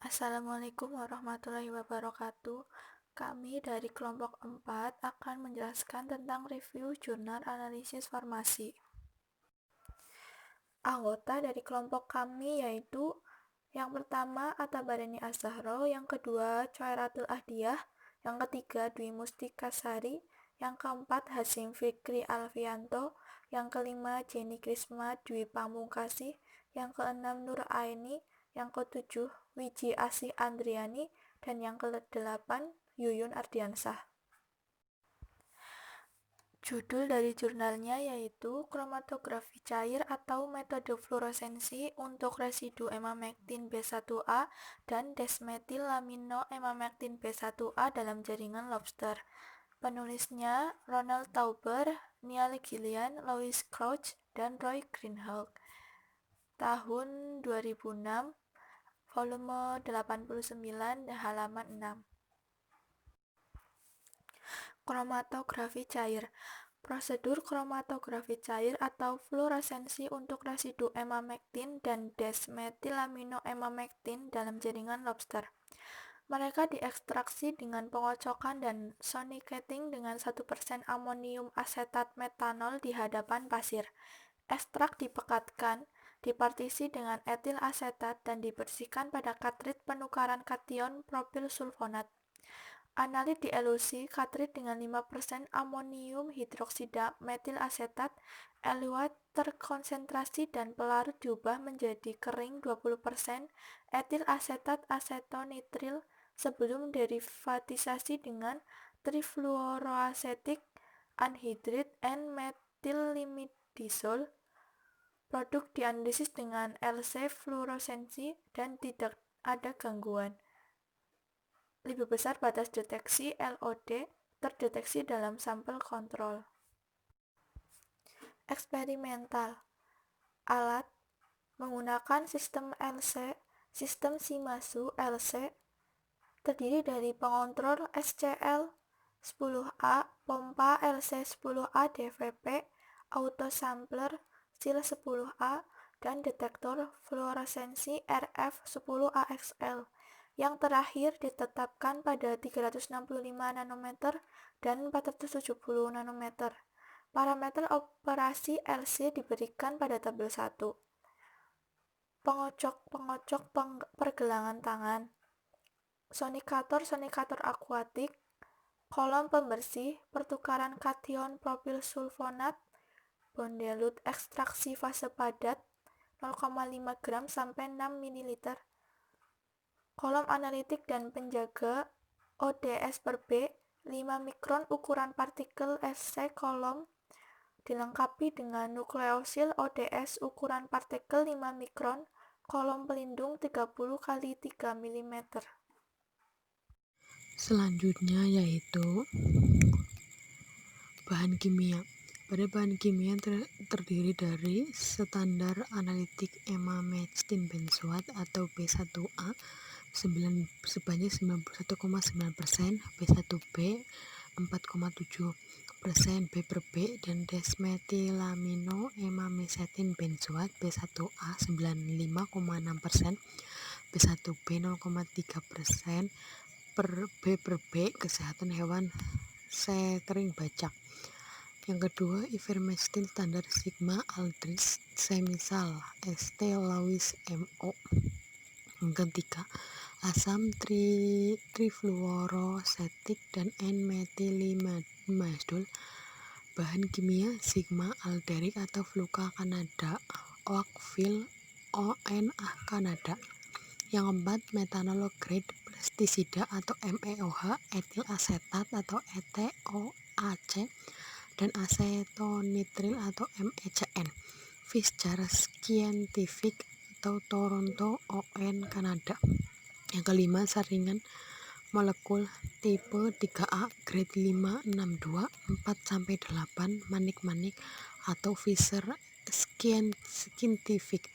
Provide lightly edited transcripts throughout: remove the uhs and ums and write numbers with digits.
Assalamualaikum warahmatullahi wabarakatuh. Kami dari kelompok 4 akan menjelaskan tentang review jurnal analisis farmasi. Anggota dari kelompok kami yaitu yang pertama Atabareni Az-Zahro, yang kedua Coeratul Ahdiyah, yang ketiga Dwi Mustikasari, yang keempat Hasyim Fikri Alfianto, yang kelima Jenny Krisma Dwi Pamungkasih, yang keenam Nur Aini, yang ketujuh Wiji Asih Andriani, dan yang kedelapan Yuyun Ardiansah. Judul dari jurnalnya yaitu Kromatografi Cair atau Metode Fluoresensi untuk Residu Emamectin B1A dan Desmetilaminoemamectin B1A dalam jaringan lobster. Penulisnya Ronald Tauber, Neil Gillian, Louis Crouch, dan Roy Greenhalgh. Tahun 2006, volume 89, halaman 6. Kromatografi cair. Prosedur kromatografi cair atau fluoresensi untuk residu emamectin dan desmetilaminoemamectin dalam jaringan lobster. Mereka diekstraksi dengan pengocokan dan sonicating dengan 1% amonium asetat metanol di hadapan pasir. Ekstrak dipekatkan, dipartisi dengan etil asetat dan dibersihkan pada katrit penukaran kation propil sulfonat. Analit dielusi katrit dengan 5% amonium hidroksida metil asetat, eluat terkonsentrasi dan pelarut diubah menjadi kering 20% etil asetat asetonitril sebelum derivatisasi dengan trifluoroacetic anhydride and methylimidazole. Produk dianalisis dengan LC fluoresensi dan tidak ada gangguan. Lebih besar batas deteksi LOD terdeteksi dalam sampel kontrol. Eksperimental. Alat menggunakan sistem LC, sistem Shimazu LC, terdiri dari pengontrol SCL 10A, pompa LC10A DVP, autosampler SIL 10A, dan detektor fluoresensi RF10AXL. Yang terakhir ditetapkan pada 365 nanometer dan 470 nanometer. Parameter operasi LC diberikan pada tabel 1. Pengocok pergelangan tangan. Sonikator akuatik. Kolom pembersih, pertukaran kation propil sulfonat, bondelut ekstraksi fase padat 0,5 gram sampai 6 ml. Kolom analitik dan penjaga ODS per B 5 mikron ukuran partikel SC kolom dilengkapi dengan nukleosil ODS ukuran partikel 5 mikron, kolom pelindung 30 x 3 mm. Selanjutnya yaitu bahan kimia. Pada bahan kimia terdiri dari standar analitik emamectin benzoat atau B1A sebanyak 91,9%, B1B 4,7%, B per B, dan desmetilaminoemamectin benzoat B1A 95,6%, B1B 0,3%, B per B kesehatan hewan sekering bacak. Yang kedua, ivermectin standar Sigma Aldrich semisal ST Lewis MO. Yang ketiga, asam trifluorosetik dan N-methylimidazole. Bahan kimia Sigma alderic atau Fluca Canada, Oakville ONA Kanada. Yang keempat, metanol grade pestisida atau MEOH, etil asetat atau ETOAC, dan asetonitril atau MECN. Fischer Scientific atau Toronto ON Kanada. Yang kelima, saringan molekul tipe 3A grade 562 4-8 manik-manik atau Fischer Scientific.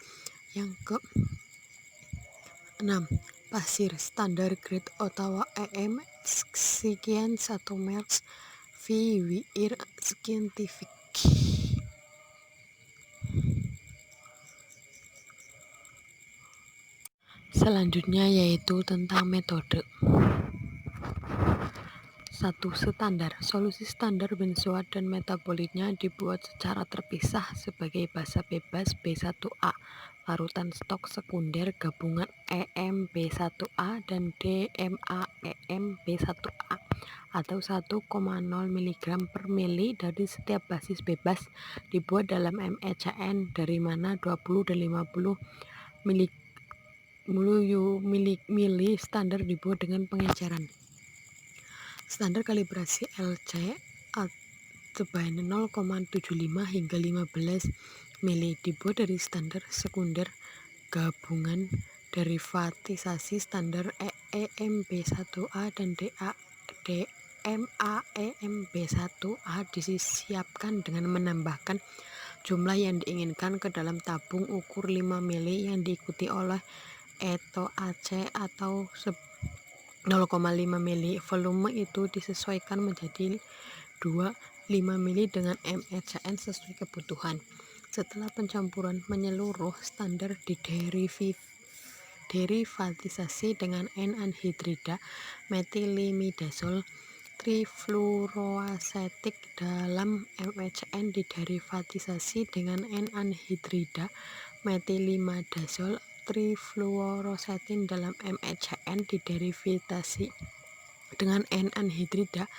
Yang ke-6, pasir standar grade Ottawa EM sekian 1 Merck V. Wir Scientific. Selanjutnya yaitu tentang metode. 1. Standar. Solusi standar benzoat dan metabolitnya dibuat secara terpisah sebagai basa bebas B1A, larutan stok sekunder gabungan EM-B1A dan DMA-EM-B1A atau 1,0 mg per mili dari setiap basis bebas dibuat dalam MECN, dari mana 20 dan 50 mili standar dibuat dengan pengenceran. Standar kalibrasi LC sebanyak 0,75 hingga 15 mili dibuat dari standar sekunder gabungan derivatisasi standar EMB1A dan DMAEMB1A disiapkan dengan menambahkan jumlah yang diinginkan ke dalam tabung ukur 5 mili yang diikuti oleh ETOAC atau 0,5 mili. Volume itu disesuaikan menjadi 5 mili dengan MECN sesuai kebutuhan. Setelah pencampuran menyeluruh, standar diderivatisasi dengan N-anhidrida metilimidazol trifluoroasetik. Dalam MECN diderivatisasi dengan N-anhidrida metilimidazol trifluorosetin. Dalam MECN diderivatasi dengan N-anhidrida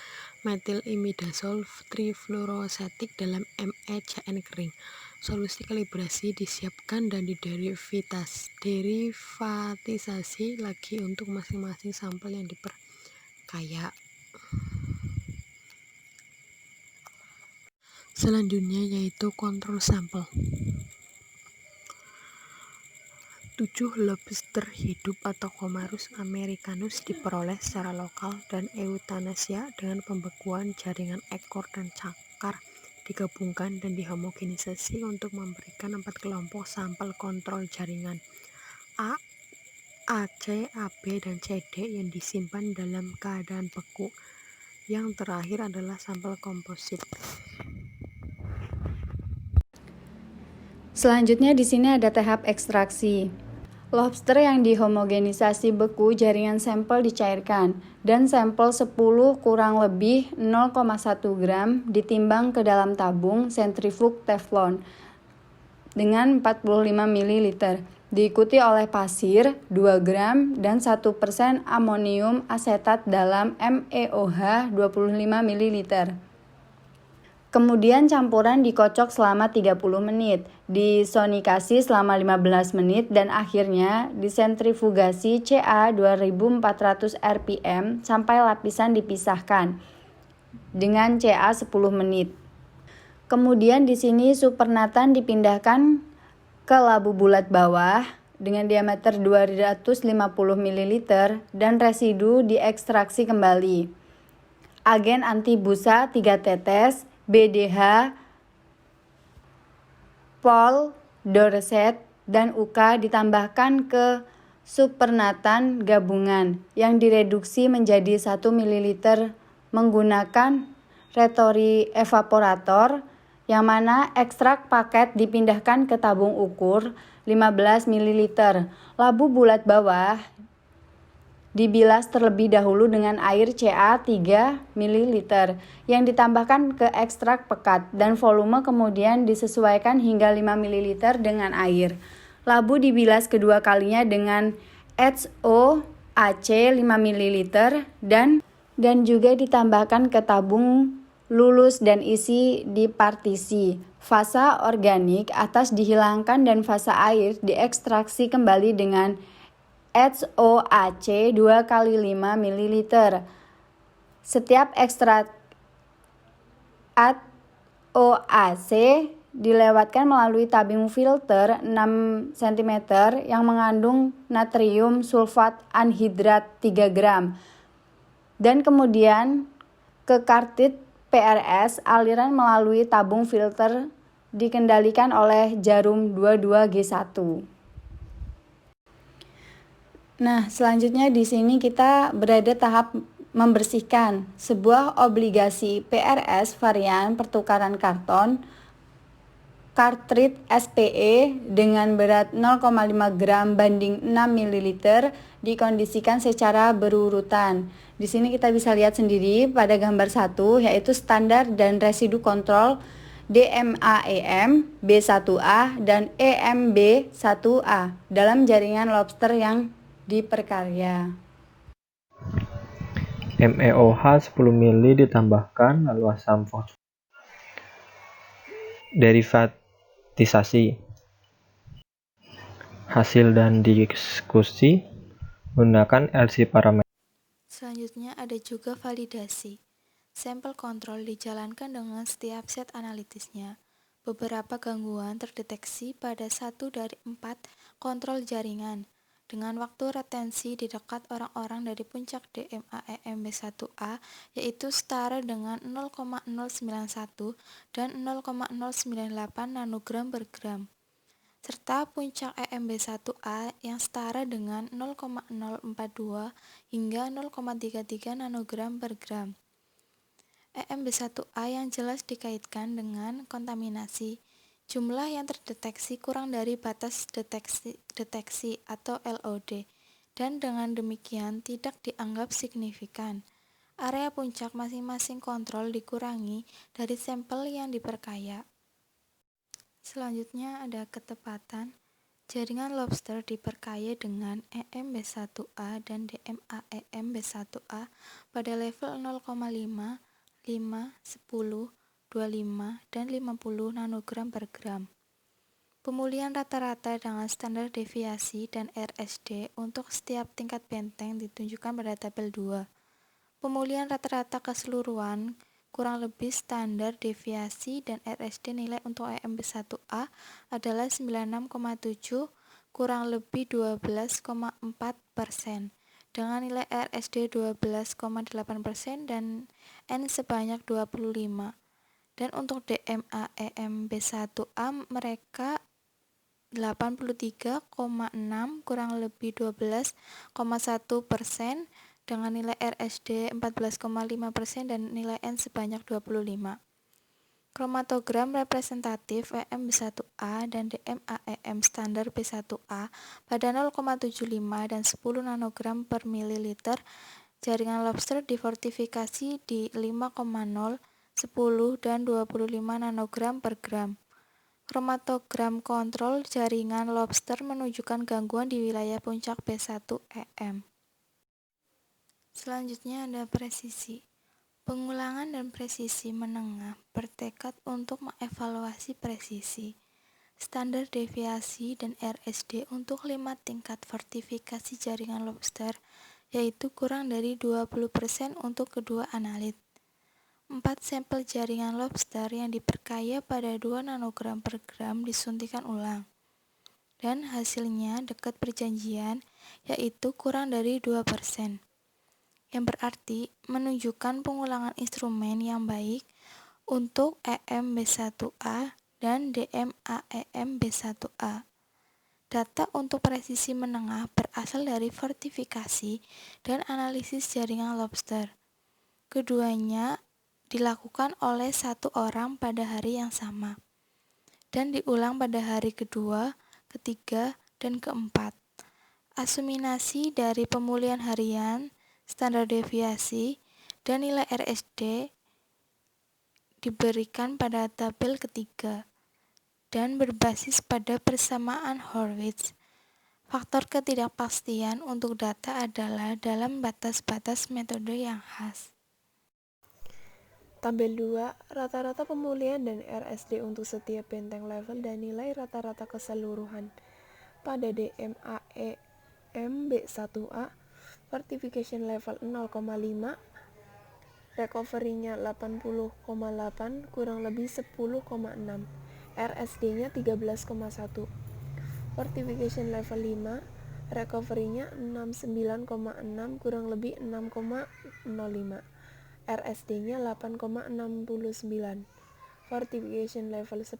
metilimidazol trifluorosetik. Dalam MECN kering. Solusi kalibrasi disiapkan dan diderivatisasi lagi untuk masing-masing sampel yang diperkaya. Selanjutnya yaitu kontrol sampel. 7 lobster hidup atau Comarus americanus diperoleh secara lokal dan eutanasia dengan pembekuan jaringan ekor dan cakar digabungkan dan dihomogenisasi untuk memberikan 4 kelompok sampel kontrol jaringan A, AC, AB, dan CD yang disimpan dalam keadaan beku. Yang terakhir adalah sampel komposit. Selanjutnya di sini ada tahap ekstraksi. Lobster yang dihomogenisasi beku, jaringan sampel dicairkan dan sampel 10 kurang lebih 0,1 gram ditimbang ke dalam tabung sentrifug teflon dengan 45 ml, diikuti oleh pasir 2 gram dan 1% amonium asetat dalam MEOH 25 ml. Kemudian campuran dikocok selama 30 menit, disonikasi selama 15 menit, dan akhirnya disentrifugasi CA 2400 rpm sampai lapisan dipisahkan dengan CA 10 menit. Kemudian di sini supernatan dipindahkan ke labu bulat bawah dengan diameter 250 ml dan residu diekstraksi kembali. Agen anti busa 3 tetes, BDH, Pol, Dorset, dan UK ditambahkan ke supernatan gabungan yang direduksi menjadi 1 ml menggunakan retori evaporator, yang mana ekstrak paket dipindahkan ke tabung ukur 15 ml. Labu bulat bawah dibilas terlebih dahulu dengan air CA 3 ml yang ditambahkan ke ekstrak pekat dan volume kemudian disesuaikan hingga 5 ml dengan air. Labu dibilas kedua kalinya dengan HOAC 5 ml dan juga ditambahkan ke tabung lulus dan isi di partisi. Fasa organik atas dihilangkan dan fasa air diekstraksi kembali dengan HOAC 2 kali 5 ml. Setiap ekstrak HOAC dilewatkan melalui tabung filter 6 cm yang mengandung natrium sulfat anhidrat 3 gram dan kemudian ke kartrid PRS. Aliran melalui tabung filter dikendalikan oleh jarum 22G1. Nah, selanjutnya di sini kita berada tahap membersihkan sebuah obligasi PRS varian pertukaran karton cartridge SPE dengan berat 0,5 gram banding 6 ml dikondisikan secara berurutan. Di sini kita bisa lihat sendiri pada gambar 1 yaitu standar dan residu kontrol DMAEM B1A dan EMB1A dalam jaringan lobster yang diperkarya. MEOH 10 ml ditambahkan lalu asam fosfor. Derivatisasi. Hasil dan diskusi menggunakan LC parameter. Selanjutnya ada juga validasi. Sampel kontrol dijalankan dengan setiap set analitisnya. Beberapa gangguan terdeteksi pada 1 dari 4 kontrol jaringan, dengan waktu retensi di dekat orang-orang dari puncak DMAEM-B1A yaitu setara dengan 0,091 dan 0,098 nanogram per gram, serta puncak EMB1A yang setara dengan 0,042 hingga 0,33 nanogram per gram. EMB1A yang jelas dikaitkan dengan kontaminasi. Jumlah yang terdeteksi kurang dari batas deteksi atau LOD, dan dengan demikian tidak dianggap signifikan. Area puncak masing-masing kontrol dikurangi dari sampel yang diperkaya. Selanjutnya ada ketepatan. Jaringan lobster diperkaya dengan EMB1A dan DMAEM-B1A pada level 0,5, 5, 10, 25, dan 50 nanogram per gram. Pemulihan rata-rata dengan standar deviasi dan RSD untuk setiap tingkat benteng ditunjukkan pada tabel 2. Pemulihan rata-rata keseluruhan kurang lebih standar deviasi dan RSD nilai untuk EMB1A adalah 96,7 kurang lebih 12,4%. Dengan nilai RSD 12,8% dan N sebanyak 25. Dan untuk DMAEM-B1A mereka 83,6 kurang lebih 12,1% dengan nilai RSD 14,5% dan nilai N sebanyak 25. Kromatogram representatif EM-B1A dan DMAEM standar B1A pada 0,75 dan 10 nanogram per mililiter. Jaringan lobster difortifikasi di 5,0, 10, dan 25 nanogram per gram. Kromatogram kontrol jaringan lobster menunjukkan gangguan di wilayah puncak B1EM. Selanjutnya ada presisi. Pengulangan dan presisi menengah bertekad untuk mengevaluasi presisi, standar deviasi dan RSD untuk 5 tingkat fortifikasi jaringan lobster, yaitu kurang dari 20% untuk kedua analit. 4 sampel jaringan lobster yang diperkaya pada 2 nanogram per gram disuntikan ulang, dan hasilnya dekat perjanjian, yaitu kurang dari 2%. Yang berarti menunjukkan pengulangan instrumen yang baik untuk EM-B1A dan DMAEM-B1A. Data untuk presisi menengah berasal dari fortifikasi dan analisis jaringan lobster. Keduanya dilakukan oleh 1 orang pada hari yang sama, dan diulang pada hari kedua, ketiga, dan keempat. Asuminasi dari pemulihan harian, standar deviasi, dan nilai RSD diberikan pada tabel ketiga dan berbasis pada persamaan Horwitz. Faktor ketidakpastian untuk data adalah dalam batas-batas metode yang khas. Tabel 2, rata-rata pemulihan dan RSD untuk setiap benteng level dan nilai rata-rata keseluruhan. Pada DMAEM B1A, fortification level 0,5, recovery-nya 80,8 kurang lebih 10,6, RSD-nya 13,1. Fortification level 5, recovery-nya 69,6 kurang lebih 6,05, RSD-nya 8,69. Fortification level 10,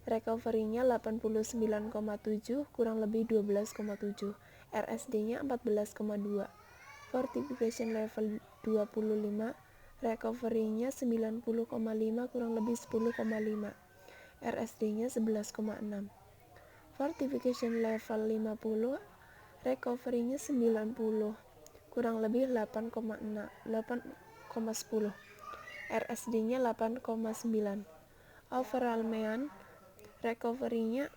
recovery-nya 89,7 kurang lebih 12,7, RSD-nya 14,2. Fortification level 25, recovery-nya 90,5 kurang lebih 10,5, RSD-nya 11,6. Fortification level 50, recovery-nya 90, kurang lebih 8,10. RSD-nya 8,9. Overall mean recovery-nya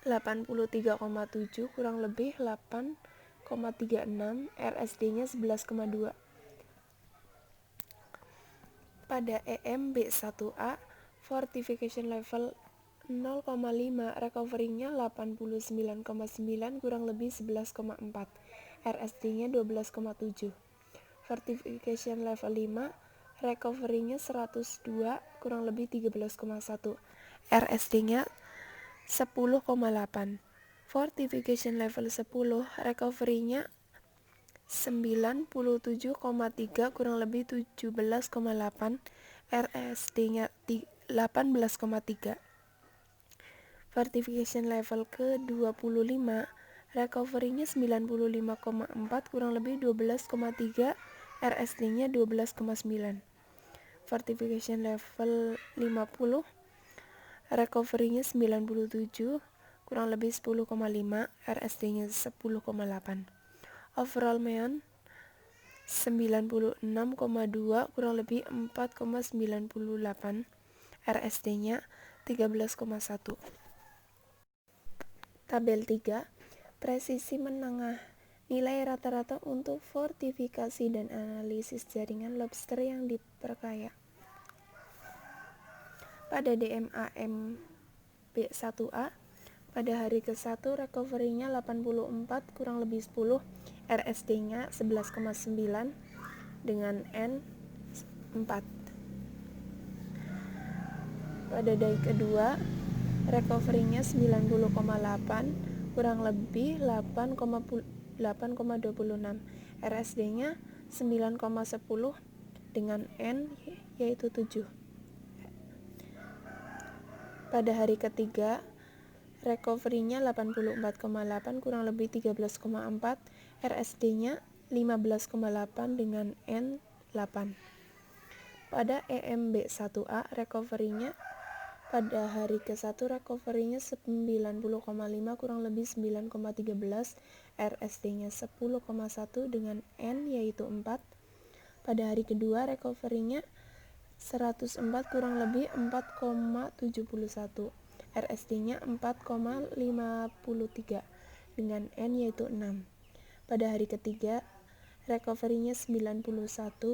83,7, kurang lebih 8,36. RSD-nya 11,2. Pada EMB1A, fortification level 0,5, recovery-nya 89,9, kurang lebih 11,4. RSD-nya 12,7. Fortification level 5, recovery-nya 102, kurang lebih 13,1. RSD-nya 10,8. Fortification level 10, recovery-nya 97,3, kurang lebih 17,8. RSD-nya 18,3. Fortification level ke-25, recovery-nya 95,4, kurang lebih 12,3. RSD-nya 12,9. Fortification level 50, recovery-nya 97, kurang lebih 10,5. RSD-nya 10,8. Overall mean 96,2, kurang lebih 4,98. RSD-nya 13,1. Tabel 3, presisi menengah. Nilai rata-rata untuk fortifikasi dan analisis jaringan lobster yang diperkaya. Pada DMA MB1A, pada hari ke-1 recovery-nya 84, kurang lebih 10. RSD-nya 11,9 dengan N 4. Pada day kedua, recovery-nya 90,8, kurang lebih 8,26. RSD-nya 9,10 dengan N yaitu 7. Pada hari ketiga, recovery-nya 84,8, kurang lebih 13,4. RSD-nya 15,8 dengan N 8. Pada EMB1A, recovery-nya pada hari ke-1 recovery-nya 90,5, kurang lebih 9,13. RSD-nya 10,1 dengan N yaitu 4. Pada hari kedua recovery-nya 104, kurang lebih 4,71. RSD-nya 4,53 dengan N yaitu 6. Pada hari ketiga recovery-nya 91,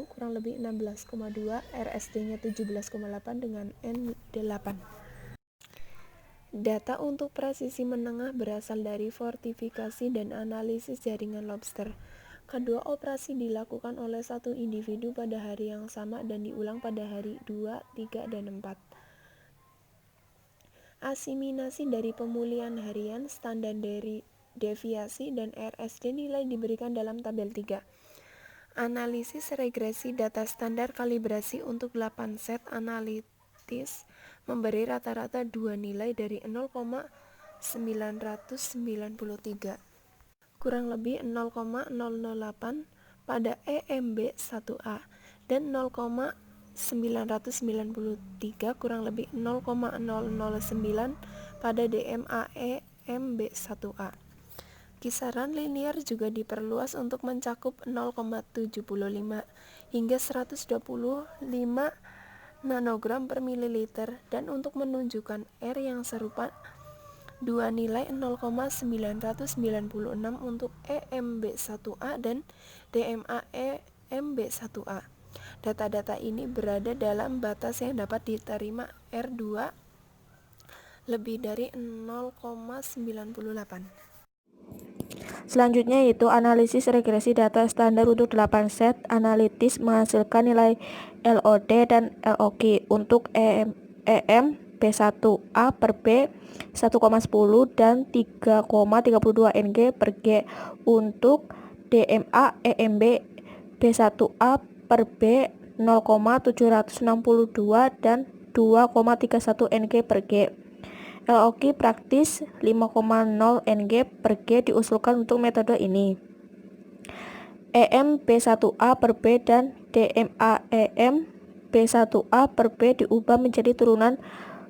kurang lebih 16,2. RSD-nya 17,8 dengan N 8. Data untuk presisi menengah berasal dari fortifikasi dan analisis jaringan lobster. Kedua operasi dilakukan oleh satu individu pada hari yang sama dan diulang pada hari 2, 3, dan 4. Asiminasi dari pemulihan harian, standar dari deviasi, dan RSD nilai diberikan dalam tabel 3. Analisis regresi data standar kalibrasi untuk 8 set analitis memberi rata-rata 2 nilai dari 0,993, kurang lebih 0,008 pada EMB1A, dan 0,993, kurang lebih 0,009 pada DMAE MB1A. Kisaran linear juga diperluas untuk mencakup 0,75 hingga 125 nanogram per mililiter, dan untuk menunjukkan R yang serupa, dua nilai 0,996 untuk EMB1A dan DMAE MB1A. Data-data ini berada dalam batas yang dapat diterima R2 lebih dari 0,98. Selanjutnya yaitu analisis regresi data standar untuk 8 set analitis menghasilkan nilai LOD dan LOG untuk EM B1A per B 1,10 dan 3,32 Ng per G, untuk DMA EMB B1A per B 0,762 dan 2,31 Ng per G. LOG praktis 5,0 Ng per G diusulkan untuk metode ini. EM B1A per B dan DMA EM B1A per B diubah menjadi turunan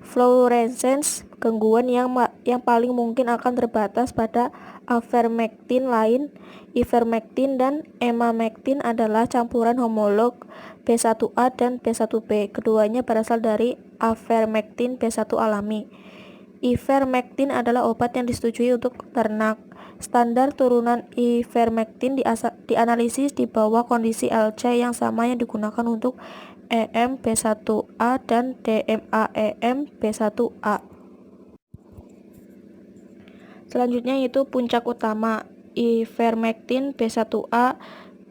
fluorescence, gangguan yang paling mungkin akan terbatas pada avermectin lain. Ivermectin dan emamectin adalah campuran homolog B1A dan B1B. Keduanya berasal dari avermectin B1 alami. Ivermectin adalah obat yang disetujui untuk ternak. Standar turunan ivermectin dianalisis di bawah kondisi LC yang sama yang digunakan untuk EM B1A dan DMAEM B1A. Selanjutnya yaitu puncak utama ivermectin B1A,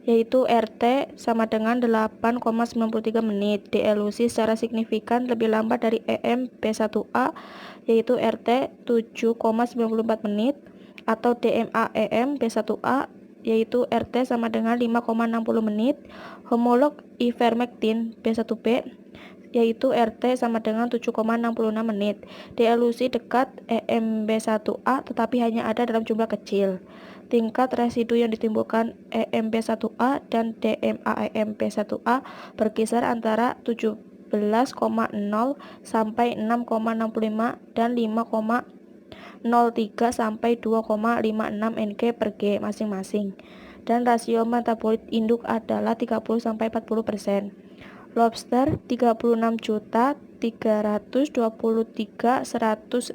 yaitu RT sama dengan 8,93 menit, dielusi secara signifikan lebih lambat dari EM B1A, yaitu RT 7,94 menit, atau DMAEM B1A, yaitu RT sama dengan 5,60 menit. Homolog ivermectin B1B, yaitu RT sama dengan 7,66 menit. Dielusi dekat EMB1A tetapi hanya ada dalam jumlah kecil. Tingkat residu yang ditimbulkan EMB1A dan DMAEMB1A berkisar antara 17,0 sampai 6,65 dan 5,03 sampai 2,56 Ng per G masing-masing. Dan rasio metabolit induk adalah 30 sampai 40%. Lobster 36.323.160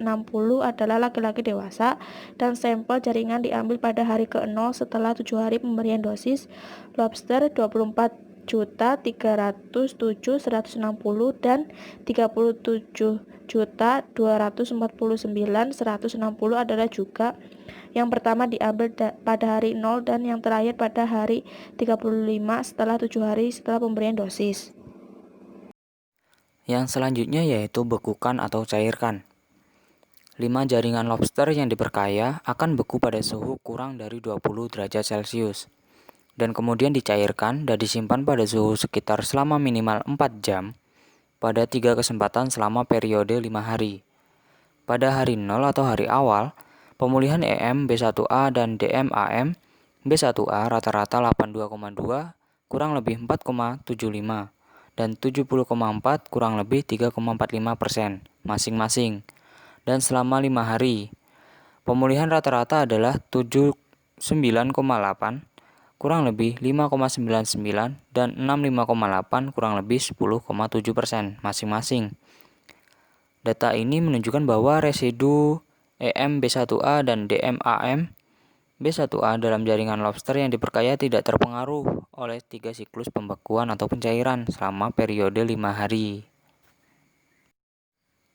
adalah laki-laki dewasa dan sampel jaringan diambil pada hari ke-0 setelah 7 hari pemberian dosis. Lobster 24.307.160 dan 37.249.160 adalah juga yang pertama diambil pada hari 0 dan yang terakhir pada hari 35 setelah 7 hari setelah pemberian dosis. Yang selanjutnya yaitu bekukan atau cairkan. 5 jaringan lobster yang diperkaya akan beku pada suhu kurang dari 20 derajat Celcius dan kemudian dicairkan dan disimpan pada suhu sekitar selama minimal 4 jam pada 3 kesempatan selama periode 5 hari. Pada hari 0 atau hari awal, pemulihan EM B1A dan DMAM B1A rata-rata 82,2 kurang lebih 4,75 dan 70,4 kurang lebih 3,45% masing-masing. Dan selama 5 hari, pemulihan rata-rata adalah 79,8 kurang lebih 5,99 dan 65,8 kurang lebih 10,7% masing-masing. Data ini menunjukkan bahwa residu EM B1A dan DMAM B1A dalam jaringan lobster yang diperkaya tidak terpengaruh oleh 3 siklus pembekuan atau pencairan selama periode 5 hari.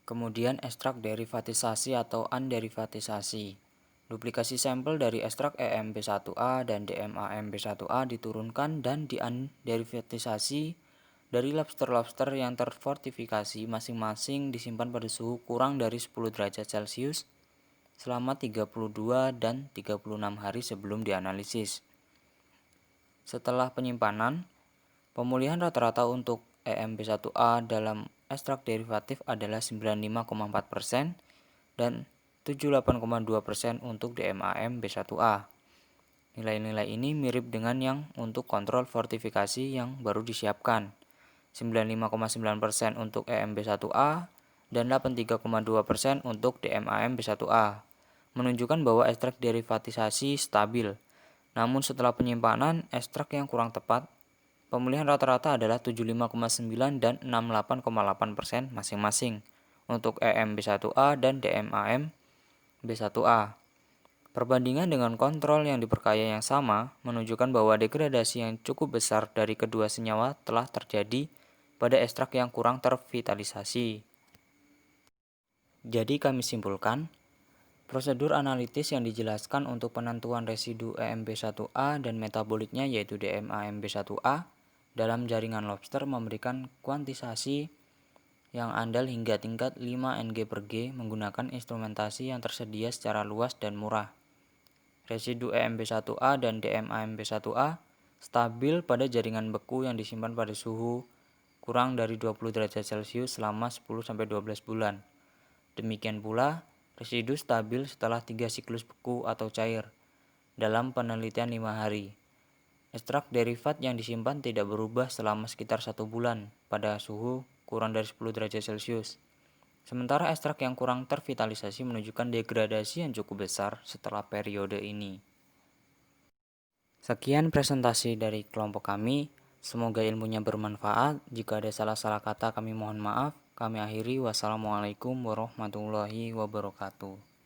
Kemudian ekstrak derivatisasi atau underivatisasi. Duplikasi sampel dari ekstrak EM B1A dan DMAM B1A diturunkan dan diunderivatisasi dari lobster-lobster yang terfortifikasi masing-masing disimpan pada suhu kurang dari 10 derajat Celcius selama 32 dan 36 hari sebelum dianalisis. Setelah penyimpanan, pemulihan rata-rata untuk EMB1A dalam ekstrak derivatif adalah 95,4% dan 78,2% untuk DMAM B1A. Nilai-nilai ini mirip dengan yang untuk kontrol fortifikasi yang baru disiapkan, 95,9% untuk EMB1A dan 83,2% untuk DMAM B1A. Menunjukkan bahwa ekstrak derivatisasi stabil. Namun setelah penyimpanan, ekstrak yang kurang tepat, pemulihan rata-rata adalah 75,9 dan 68,8% masing-masing untuk EM B1A dan DMAM B1A. Perbandingan dengan kontrol yang diperkaya yang sama menunjukkan bahwa degradasi yang cukup besar dari kedua senyawa telah terjadi pada ekstrak yang kurang tervitalisasi. Jadi kami simpulkan, prosedur analitis yang dijelaskan untuk penentuan residu EMB1A dan metabolitnya yaitu DMAMB1A dalam jaringan lobster memberikan kuantisasi yang andal hingga tingkat 5 Ng per G menggunakan instrumentasi yang tersedia secara luas dan murah. Residu EMB1A dan DMAMB1A stabil pada jaringan beku yang disimpan pada suhu kurang dari 20 derajat Celcius selama 10-12 bulan. Demikian pula, residu stabil setelah 3 siklus beku atau cair dalam penelitian 5 hari. Ekstrak derivat yang disimpan tidak berubah selama sekitar 1 bulan pada suhu kurang dari 10 derajat Celcius. Sementara ekstrak yang kurang tervitalisasi menunjukkan degradasi yang cukup besar setelah periode ini. Sekian presentasi dari kelompok kami. Semoga ilmunya bermanfaat. Jika ada salah-salah kata kami mohon maaf. Kami akhiri. Wassalamualaikum warahmatullahi wabarakatuh.